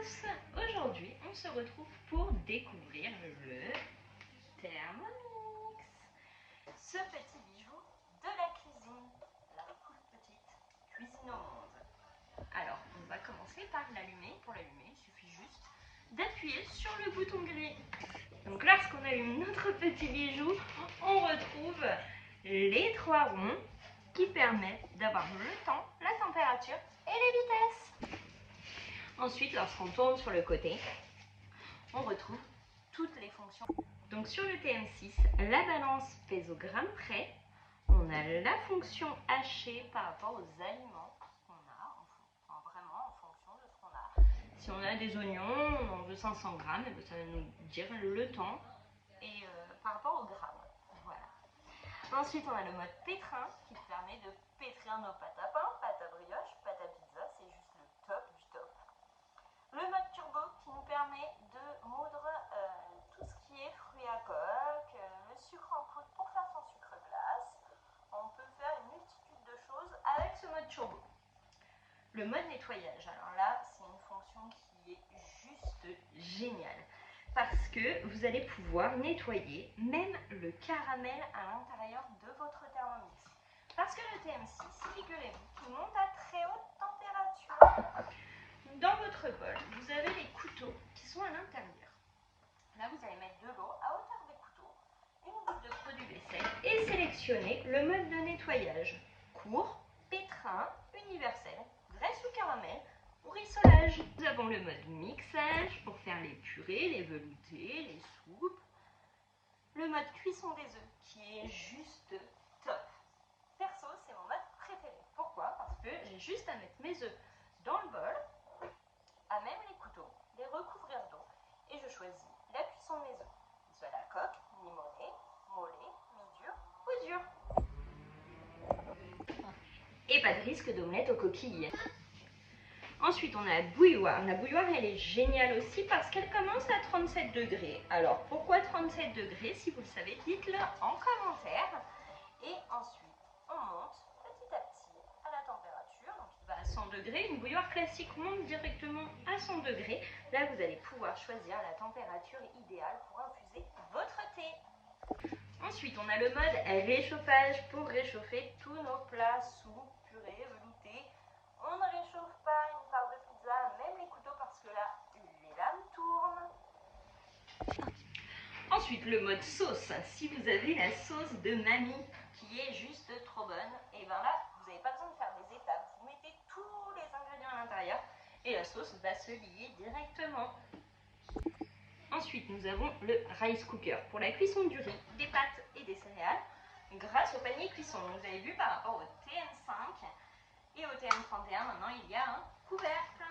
tous! Aujourd'hui, on se retrouve pour découvrir le Thermomix. Ce petit bijou de la cuisine, la toute petite cuisine au monde. Alors, on va commencer par l'allumer. Pour l'allumer, il suffit juste d'appuyer sur le bouton gris. Donc lorsqu'on allume notre petit bijou, on retrouve les trois ronds qui permettent d'avoir le temps, la température et les vitesses. Ensuite, lorsqu'on tourne sur le côté, on retrouve toutes les fonctions. Donc sur le TM6, la balance pèse au gramme près. On a la fonction hachée par rapport aux aliments qu'on a, vraiment en fonction de ce qu'on a. Si on a des oignons, on en veut 500 grammes, et ça va nous dire le temps et par rapport au gramme. Voilà. Ensuite, on a le mode pétrin qui permet de pétrir nos pâtes à pain, pâtes à brioche, pâtes à pizza, c'est juste le top du top. Le mode turbo qui nous permet de moudre tout ce qui est fruits à coque, le sucre en poudre pour faire son sucre glace. On peut faire une multitude de choses avec ce mode turbo. Le mode nettoyage, alors là, c'est une fonction qui est juste géniale parce que vous allez pouvoir nettoyer même le caramel à l'intérieur de votre Thermomix. Parce que le TM6, figurez-vous, qui monte à très haute température. Dans votre bol, vous avez les couteaux qui sont à l'intérieur. Là, vous allez mettre de l'eau à hauteur des couteaux, une goutte de produit vaisselle et sélectionner le mode de nettoyage. Court, pétrin, universel, graisse ou caramel ou rissolage. Nous avons le mode mixage pour faire les purées, les veloutés, les soupes. Le mode cuisson des œufs qui est juste top. Perso, c'est mon mode préféré. Pourquoi? Parce que j'ai juste à mettre mes œufs dans le bol, à même les couteaux, les recouvrir d'eau et je choisis la cuisson de mes œufs. Qu'ils soient à la coque, limonée, mollet, mi-dur ou dur. Et pas de risque d'omelette aux coquilles. Ensuite, on a la bouilloire. La bouilloire, elle est géniale aussi parce qu'elle commence à 37 degrés. Alors, pourquoi 37 degrés? Si vous le savez, dites-le en commentaire. Et ensuite, on monte petit à petit à la température. Donc, il va à 100 degrés. Une bouilloire classique monte directement à 100 degrés. Là, vous allez pouvoir choisir la température idéale pour infuser votre thé. Ensuite, on a le mode réchauffage pour réchauffer tous nos plats, soupes, purées, veloutés. On ne réchauffe pas une part de pizza, même les couteaux, parce que là, les lames tournent. Ensuite, le mode sauce. Si vous avez la sauce de mamie qui est juste trop bonne, et bien là, vous n'avez pas besoin de faire des étapes. Vous mettez tous les ingrédients à l'intérieur et la sauce va se lier directement. Ensuite, nous avons le rice cooker pour la cuisson du riz, des pâtes et des céréales grâce au panier cuisson. Vous avez vu par rapport au TM5 et au TM31, maintenant il y a un couvercle.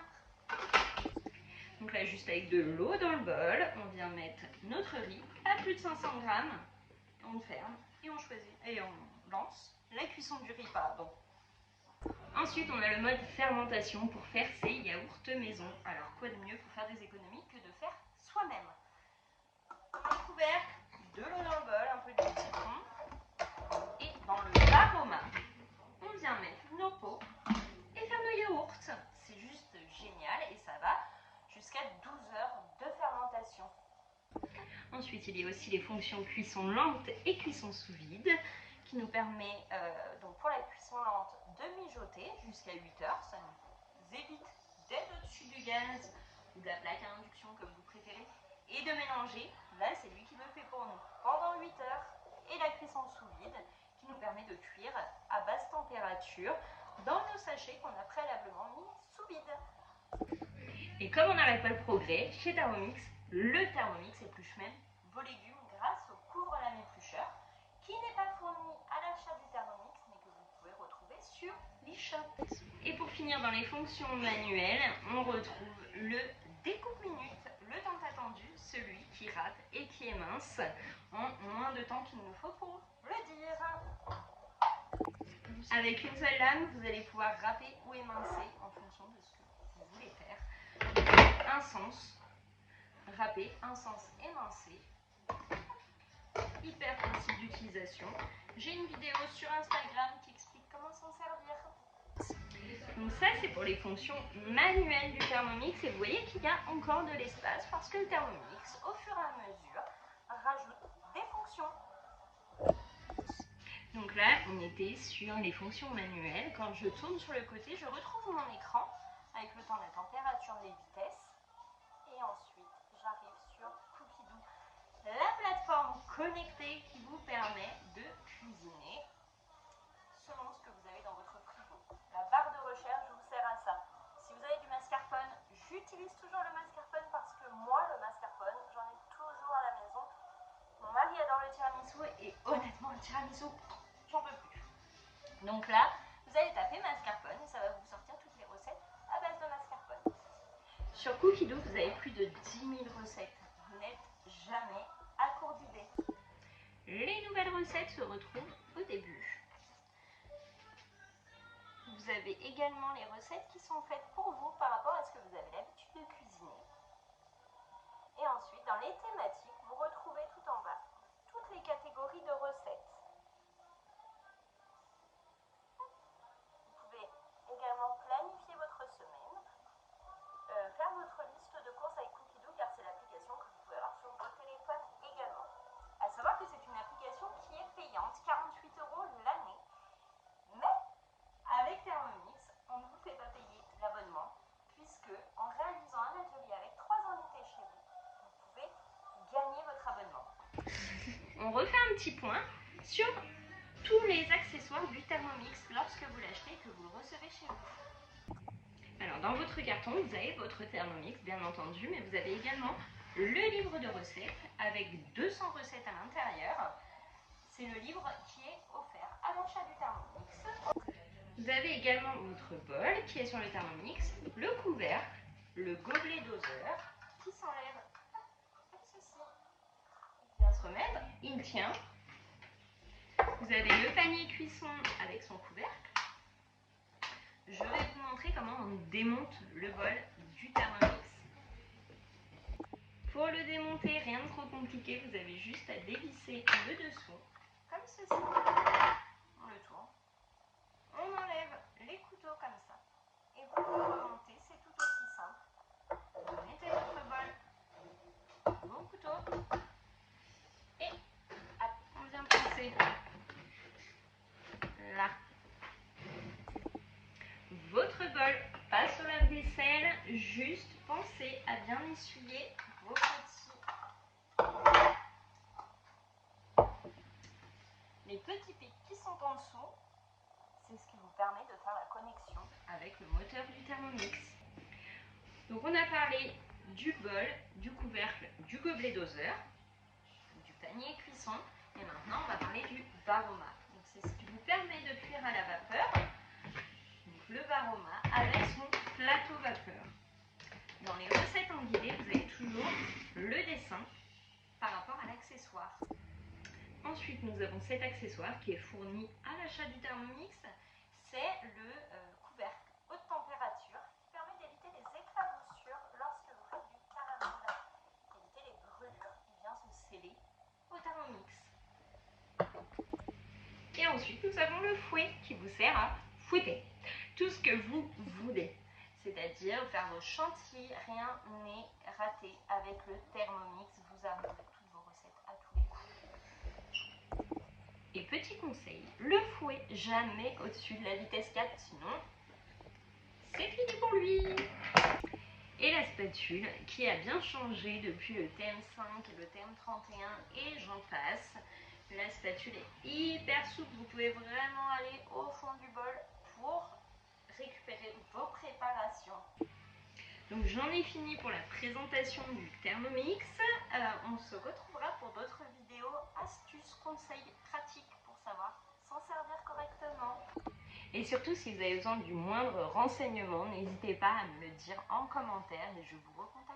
Donc là, juste avec de l'eau dans le bol, on vient mettre notre riz à plus de 500 grammes. On ferme et on choisit et on lance la cuisson du riz, pardon. Ensuite, on a le mode fermentation pour faire ses yaourts maison. Alors, quoi de mieux pour faire des économies que de faire soi-même? On met le couvercle, de l'eau dans le bol, un peu de citron. Et dans le aroma, on vient mettre nos pots et faire nos yaourts. C'est juste génial et ça va jusqu'à 12 heures de fermentation. Ensuite, il y a aussi les fonctions cuisson lente et cuisson sous vide qui nous permet, donc pour la cuisson lente, de mijoter jusqu'à 8 heures. Ça nous évite d'être au-dessus du gaz ou de la plaque à induction comme vous préférez et de mélanger. Là, c'est lui qui le fait pour nous pendant 8 heures. Et la cuisson sous vide qui nous permet de cuire à basse température dans nos sachets qu'on a préalablement mis sous vide. Et comme on n'arrête pas le progrès, chez Thermomix, le Thermomix épluche même vos légumes grâce au couvre-lame éplucheur qui n'est pas fourni à l'achat du Thermomix mais que vous pouvez retrouver sur l'eShop. Et pour finir dans les fonctions manuelles, on retrouve le découpe-minute, le tant attendu, celui qui râpe et qui émince en moins de temps qu'il nous faut pour le dire. Avec une seule lame, vous allez pouvoir râper ou émincer en fonction de ce que vous voulez faire. Un sens râper, un sens émincer. Hyper facile d'utilisation. J'ai une vidéo sur Instagram qui explique comment s'en servir. Donc ça, c'est pour les fonctions manuelles du Thermomix. Et vous voyez qu'il y a encore de l'espace parce que le Thermomix, au fur et à mesure, rajoute des fonctions. Donc là, on était sur les fonctions manuelles. Quand je tourne sur le côté, je retrouve mon écran avec le temps, la température, les vitesses. Et ensuite, j'arrive sur Cookidoo, la plateforme connectée qui vous permet de cuisiner selon ce que vous avez dans votre frigo. La barre de recherche vous sert à ça. Si vous avez du mascarpone, j'utilise toujours le mascarpone parce que moi, le mascarpone, j'en ai toujours à la maison. Mon mari adore le tiramisu et honnêtement, le tiramisu, j'en peux plus. Donc là, vous allez taper mascarpone et ça va vous sortir toutes les recettes à base de mascarpone. Sur Cookidoo, vous avez plus de 10 000 recettes. Vous n'êtes jamais à court d'idées. Les nouvelles recettes se retrouvent au début. Vous avez également les recettes qui sont faites pour vous par rapport à ce que vous avez l'habitude de cuisiner. Et ensuite, dans les thématiques, vous retrouvez tout en bas toutes les catégories de recettes. Vous pouvez également planifier votre semaine, faire votre liste de courses avec Cookidoo car c'est l'application que vous pouvez avoir sur vos téléphones également. À savoir que c'est une application qui est payante, 48 € l'année. Mais avec Thermomix, on ne vous fait pas payer l'abonnement puisque en réalisant un atelier avec 3 invités chez vous, vous pouvez gagner votre abonnement. On refait un petit point sur tous les accessoires du Thermomix lorsque vous l'achetez et que vous le recevez chez vous. Alors dans votre carton, vous avez votre Thermomix bien entendu, mais vous avez également le livre de recettes avec 200 recettes à l'intérieur. C'est le livre qui est offert à l'achat du Thermomix. Vous avez également votre bol qui est sur le Thermomix, le couvercle, le gobelet doseur qui s'enlève comme ceci. Il vient se remettre, il tient. Vous avez le panier cuisson avec son couvercle. Je vais vous montrer comment on démonte le bol du Thermomix. Pour le démonter, rien de trop compliqué, vous avez juste à dévisser le dessous, comme ceci. On le tourne. On enlève les couteaux comme ça. Et pour le remonter, c'est tout aussi simple. Vous mettez votre bol, vos couteaux, et hop, on vient passer là. Votre bol passe au lave-vaisselle, juste pensez à bien essuyer vos les petits pics qui sont en dessous, c'est ce qui vous permet de faire la connexion avec le moteur du Thermomix. Donc on a parlé du bol, du couvercle, du gobelet doseur, du panier cuisson, et maintenant on va parler du Baroma. Donc c'est ce qui vous permet de cuire à la vapeur. Donc le Baroma avec son plateau vapeur. Dans les recettes en guidée, vous avez toujours le dessin par rapport à l'accessoire. Ensuite, nous avons cet accessoire qui est fourni à l'achat du Thermomix. C'est le couvercle haute température qui permet d'éviter les éclaboussures lorsque vous faites du caramel. Éviter les brûlures. Il vient se sceller au Thermomix. Et ensuite, nous avons le fouet qui vous sert à fouetter tout ce que vous voulez. C'est-à-dire faire vos chantilly, rien n'est raté avec le Thermomix. Vous arriverez toutes vos recettes à tous les coups. Et petit conseil, le fouet jamais au-dessus de la vitesse 4, sinon c'est fini pour lui. Et la spatule qui a bien changé depuis le TM5 et le TM31 et j'en passe. La spatule est hyper souple, vous pouvez vraiment aller au fond du bol pour récupérer vos préparations. Donc j'en ai fini pour la présentation du Thermomix. On se retrouvera pour d'autres vidéos, astuces, conseils pratiques pour savoir s'en servir correctement. Et surtout, si vous avez besoin du moindre renseignement, n'hésitez pas à me le dire en commentaire et je vous recontacte.